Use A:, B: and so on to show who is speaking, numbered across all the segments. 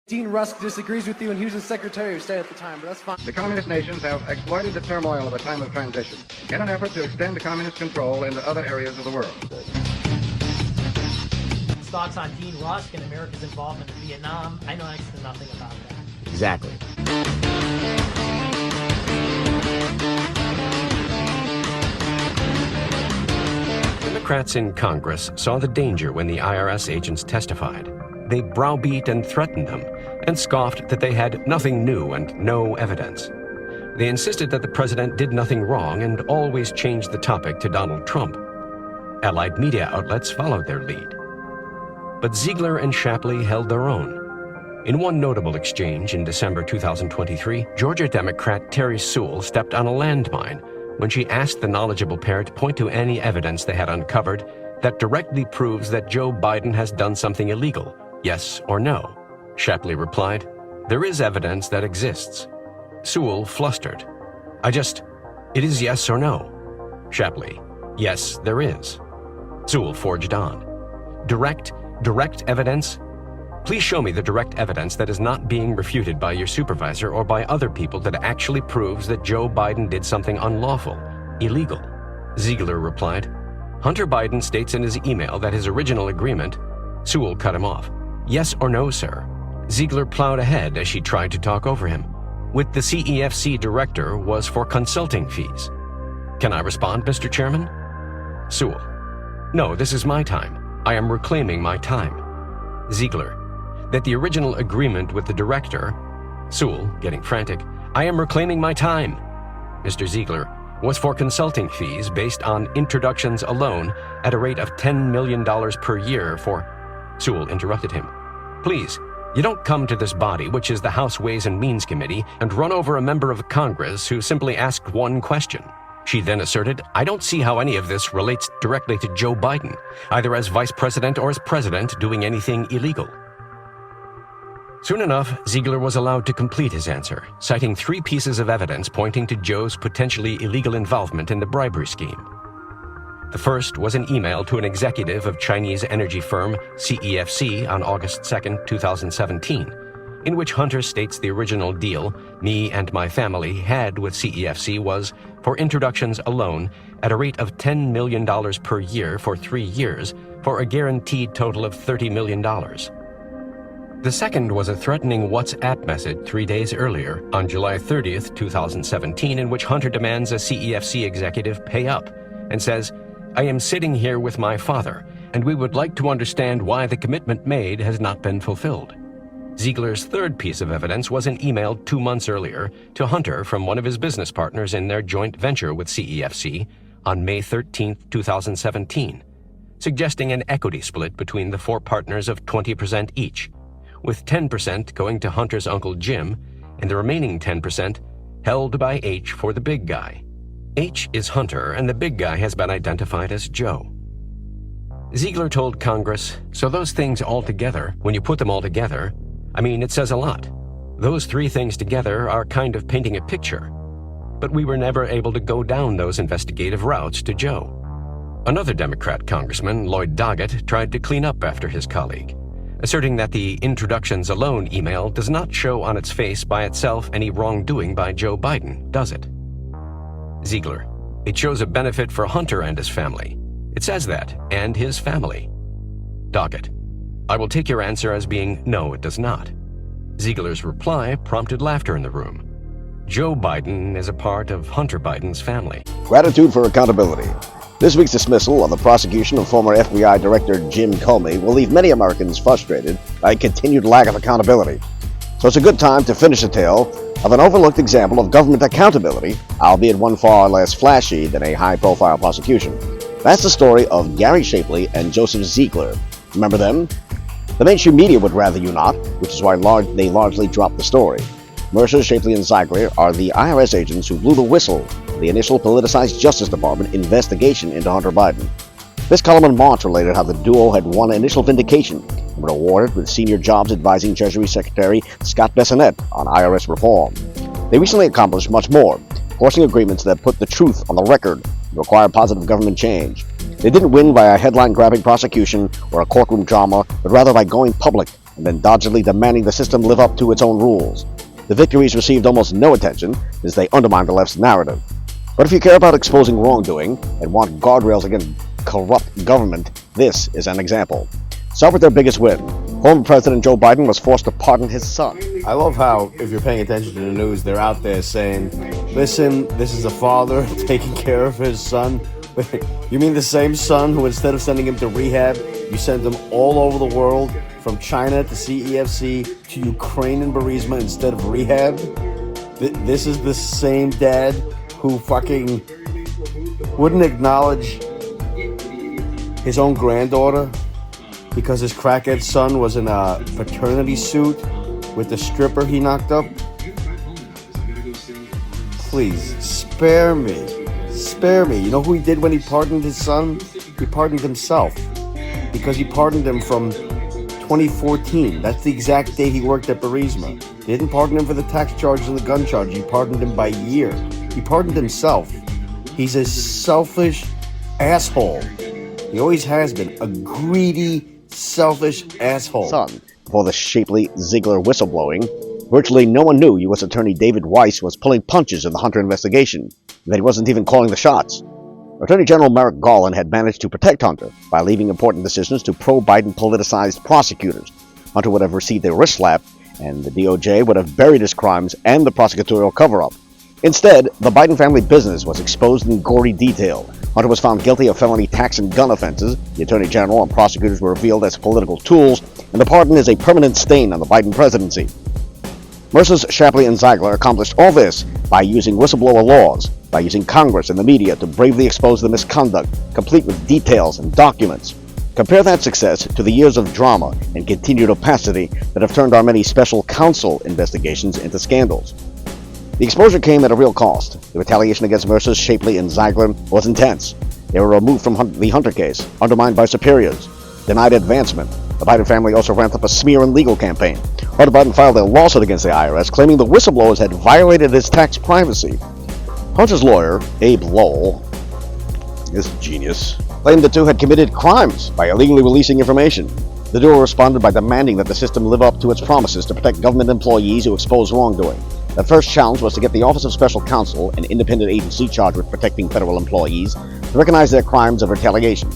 A: Dean Rusk disagrees with you, and he was the Secretary of State at the time, but that's fine.
B: The communist nations have exploited the turmoil of a time of transition in an effort to extend communist control into other areas of the world.
C: Thoughts on Dean Rusk and America's involvement in Vietnam? I know next to nothing about that.
D: Exactly.
E: Democrats in Congress saw the danger when the IRS agents testified. They browbeat and threatened them, and scoffed that they had nothing new and no evidence. They insisted that the president did nothing wrong and always changed the topic to Donald Trump. Allied media outlets followed their lead. But Ziegler and Shapley held their own. In one notable exchange in December 2023, Georgia Democrat Terry Sewell stepped on a landmine when she asked the knowledgeable pair to point to any evidence they had uncovered that directly proves that Joe Biden has done something illegal, yes or no. Shapley replied, "There is evidence that exists." Sewell flustered. It is yes or no." Shapley, "Yes, there is." Sewell forged on. Direct evidence? Please show me the direct evidence that is not being refuted by your supervisor or by other people that actually proves that Joe Biden did something unlawful, illegal. Ziegler replied, "Hunter Biden states in his email that his original agreement..." Sewell cut him off. "Yes or no, sir?" Ziegler plowed ahead as she tried to talk over him. "With the CEFC director was for consulting fees." "Can I respond, Mr. Chairman?" Sewell, "No, this is my time. I am reclaiming my time." Ziegler, "That the original agreement with the director..." Sewell, getting frantic, "I am reclaiming my time." Mr. Ziegler, "Was for consulting fees based on introductions alone at a rate of $10 million per year for..." Sewell interrupted him. "Please, you don't come to this body, which is the House Ways and Means Committee, and run over a member of Congress who simply asked one question." She then asserted, "I don't see how any of this relates directly to Joe Biden, either as vice president or as president doing anything illegal." Soon enough, Ziegler was allowed to complete his answer, citing 3 pieces of evidence pointing to Joe's potentially illegal involvement in the bribery scheme. The first was an email to an executive of Chinese energy firm CEFC on August 2, 2017, in which Hunter states the original deal me and my family had with CEFC was for introductions alone at a rate of $10 million per year for 3 years for a guaranteed total of $30 million. The second was a threatening WhatsApp message 3 days earlier, on July 30, 2017, in which Hunter demands a CEFC executive pay up and says, "I am sitting here with my father, and we would like to understand why the commitment made has not been fulfilled." Ziegler's third piece of evidence was an email 2 months earlier to Hunter from one of his business partners in their joint venture with CEFC on May 13, 2017, suggesting an equity split between the 4 partners of 20% each, with 10% going to Hunter's uncle Jim and the remaining 10% held by H for the big guy. H is Hunter, and the big guy has been identified as Joe. Ziegler told Congress, "So those things all together, when you put them all together, it says a lot. Those 3 things together are kind of painting a picture. But we were never able to go down those investigative routes to Joe." Another Democrat congressman, Lloyd Doggett, tried to clean up after his colleague, asserting that the introductions alone email does not show on its face by itself any wrongdoing by Joe Biden, does it? Ziegler, "It shows a benefit for Hunter and his family. It says that, and his family." Doggett, "I will take your answer as being no, it does not." Ziegler's reply prompted laughter in the room. Joe Biden is a part of Hunter Biden's family.
D: Gratitude for accountability. This week's dismissal of the prosecution of former FBI Director Jim Comey will leave many Americans frustrated by a continued lack of accountability. So it's a good time to finish the tale of an overlooked example of government accountability, albeit one far less flashy than a high-profile prosecution. That's the story of Gary Shapley and Joseph Ziegler. Remember them? The mainstream media would rather you not, which is why they largely dropped the story. Mercer, Shapley, and Ziegler are the IRS agents who blew the whistle for the initial politicized Justice Department investigation into Hunter Biden. This column in March related how the duo had won initial vindication and were awarded with senior jobs advising Treasury Secretary Scott Bessonette on IRS reform. They recently accomplished much more, forcing agreements that put the truth on the record and require positive government change. They didn't win by a headline-grabbing prosecution or a courtroom drama, but rather by going public and then doggedly demanding the system live up to its own rules. The victories received almost no attention as they undermined the left's narrative. But if you care about exposing wrongdoing and want guardrails against corrupt government, this is an example. Start with their biggest win. Former President Joe Biden was forced to pardon his son.
F: I love how, if you're paying attention to the news, they're out there saying, listen, this is a father taking care of his son. You mean the same son who, instead of sending him to rehab, you sent him all over the world, from China to CEFC to Ukraine and Burisma instead of rehab? This is the same dad who fucking wouldn't acknowledge his own granddaughter because his crackhead son was in a paternity suit with the stripper he knocked up? Please, spare me. Spare me. You know who he did when he pardoned his son? He pardoned himself. Because he pardoned him from 2014. That's the exact day he worked at Burisma. He didn't pardon him for the tax charges and the gun charge. He pardoned him by year. He pardoned himself. He's a selfish asshole. He always has been. A greedy, selfish asshole.
D: Son, before the Shapley Ziegler whistleblowing, virtually no one knew U.S. Attorney David Weiss was pulling punches in the Hunter investigation, and that he wasn't even calling the shots. Attorney General Merrick Garland had managed to protect Hunter by leaving important decisions to pro-Biden politicized prosecutors. Hunter would have received a wrist slap, and the DOJ would have buried his crimes and the prosecutorial cover-up. Instead, the Biden family business was exposed in gory detail. Hunter was found guilty of felony tax and gun offenses. The Attorney General and prosecutors were revealed as political tools, and the pardon is a permanent stain on the Biden presidency. Mercer's Shapley and Ziegler accomplished all this by using whistleblower laws, by using Congress and the media to bravely expose the misconduct, complete with details and documents. Compare that success to the years of drama and continued opacity that have turned our many special counsel investigations into scandals. The exposure came at a real cost. The retaliation against Mercer, Shapley, and Ziegler was intense. They were removed from the Hunter case, undermined by superiors, denied advancement. The Biden family also ramped up a smear and legal campaign. Hunter Biden filed a lawsuit against the IRS, claiming the whistleblowers had violated his tax privacy. Hunter's lawyer, Abe Lowell, this genius, claimed the two had committed crimes by illegally releasing information. The duo responded by demanding that the system live up to its promises to protect government employees who expose wrongdoing. The first challenge was to get the Office of Special Counsel, an independent agency charged with protecting federal employees, to recognize their crimes of retaliation.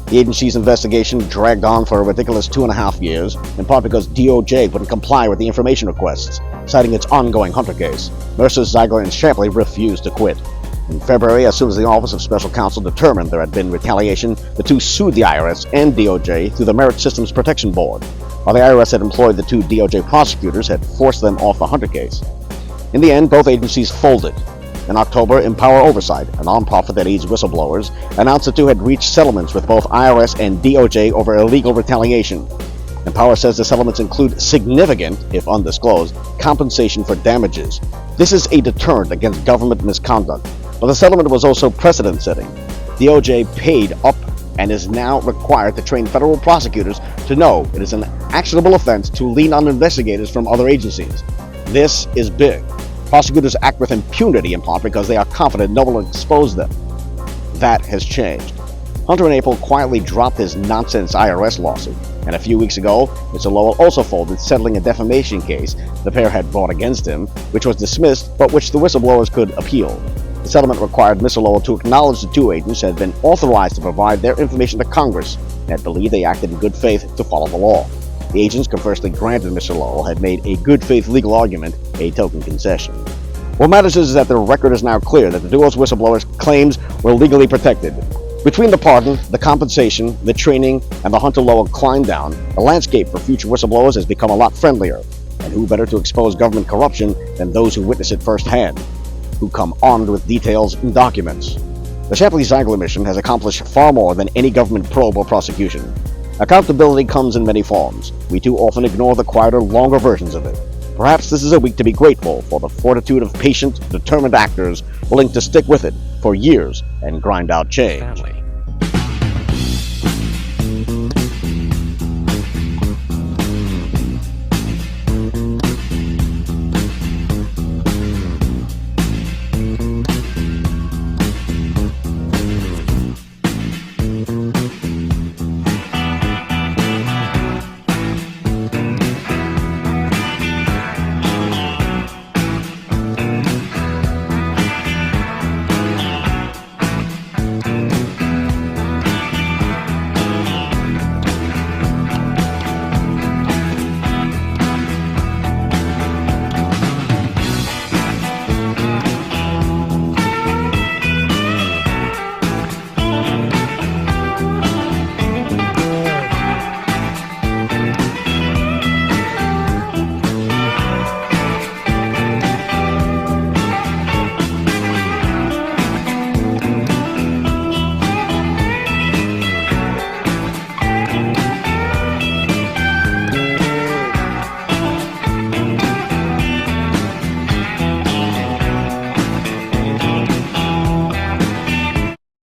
D: The agency's investigation dragged on for a ridiculous 2.5 years, in part because DOJ wouldn't comply with the information requests, citing its ongoing Hunter case. Mercer, Ziegler, and Shapley refused to quit. In February, as soon as the Office of Special Counsel determined there had been retaliation, the two sued the IRS and DOJ through the Merit Systems Protection Board. While the IRS had employed the two DOJ prosecutors, had forced them off the Hunter case. In the end, both agencies folded. In October, Empower Oversight, a nonprofit that aids whistleblowers, announced the two had reached settlements with both IRS and DOJ over illegal retaliation. Empower says the settlements include significant, if undisclosed, compensation for damages. This is a deterrent against government misconduct, but the settlement was also precedent-setting. DOJ paid up and is now required to train federal prosecutors to know it is an actionable offense to lean on investigators from other agencies. This is big. Prosecutors act with impunity in part because they are confident no one will expose them. That has changed. Hunter in April quietly dropped his nonsense IRS lawsuit, and a few weeks ago, Mr. Lowell also folded, settling a defamation case the pair had brought against him, which was dismissed, but which the whistleblowers could appeal. The settlement required Mr. Lowell to acknowledge the two agents had been authorized to provide their information to Congress, and had believed they acted in good faith to follow the law. The agents conversely granted Mr. Lowell had made a good faith legal argument a token concession. What matters is that the record is now clear that the duo's whistleblowers' claims were legally protected. Between the pardon, the compensation, the training, and the Hunter Lowell climb down, the landscape for future whistleblowers has become a lot friendlier. And who better to expose government corruption than those who witness it firsthand, who come armed with details and documents. The Shapley-Ziegler mission has accomplished far more than any government probe or prosecution. Accountability comes in many forms. We too often ignore the quieter, longer versions of it. Perhaps this is a week to be grateful for the fortitude of patient, determined actors willing to stick with it for years and grind out change.
E: Family.